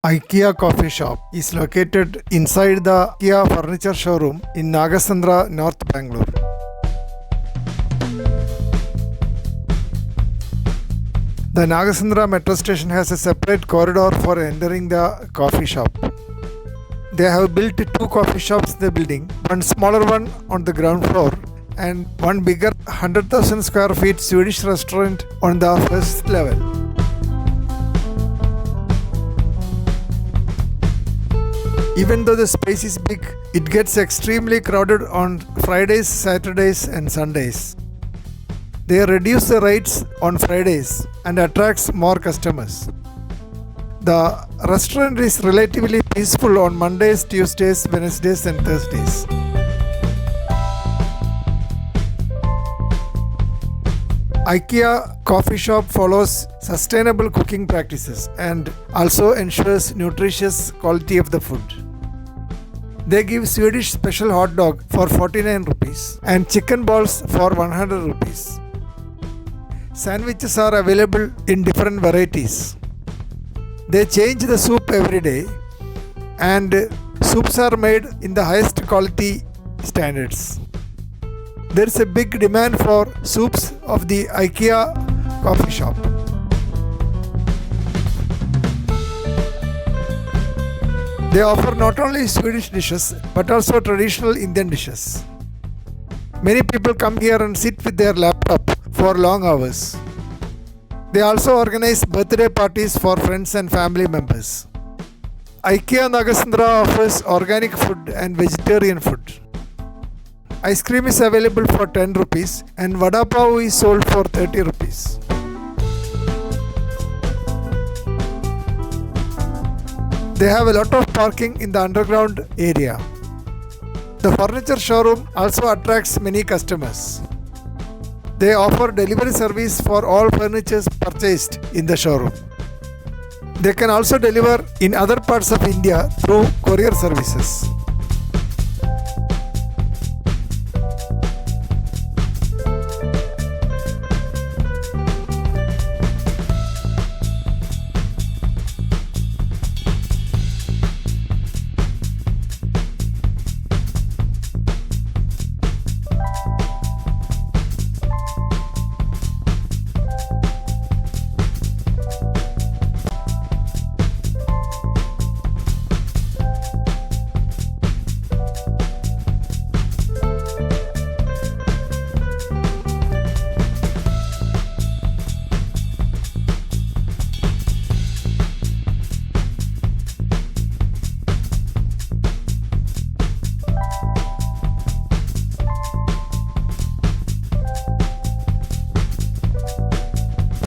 Ikea coffee shop is located inside the Ikea furniture showroom in Nagasandra, North Bangalore. The Nagasandra metro station has a separate corridor for entering the coffee shop. They have built two coffee shops in the building, one smaller one on the ground floor and one bigger 100,000 square feet Swedish restaurant on the first level. Even though the space is big, it gets extremely crowded on Fridays, Saturdays and Sundays. They reduce the rates on Fridays and attracts more customers. The restaurant is relatively peaceful on Mondays, Tuesdays, Wednesdays and Thursdays. Ikea coffee shop follows sustainable cooking practices and also ensures nutritious quality of the food. They give Swedish special hot dog for 49 rupees and chicken balls for 100 rupees. Sandwiches are available in different varieties. They change the soup every day and soups are made in the highest quality standards. There is a big demand for soups of the Ikea coffee shop. They offer not only Swedish dishes but also traditional Indian dishes. Many people come here and sit with their laptop for long hours. They also organize birthday parties for friends and family members. Ikea Nagasandra offers organic food and vegetarian food. Ice cream is available for 10 rupees and vada pav is sold for 30 rupees. They have a lot of parking in the underground area. The furniture showroom also attracts many customers. They offer delivery service for all furniture purchased in the showroom. They can also deliver in other parts of India through courier services.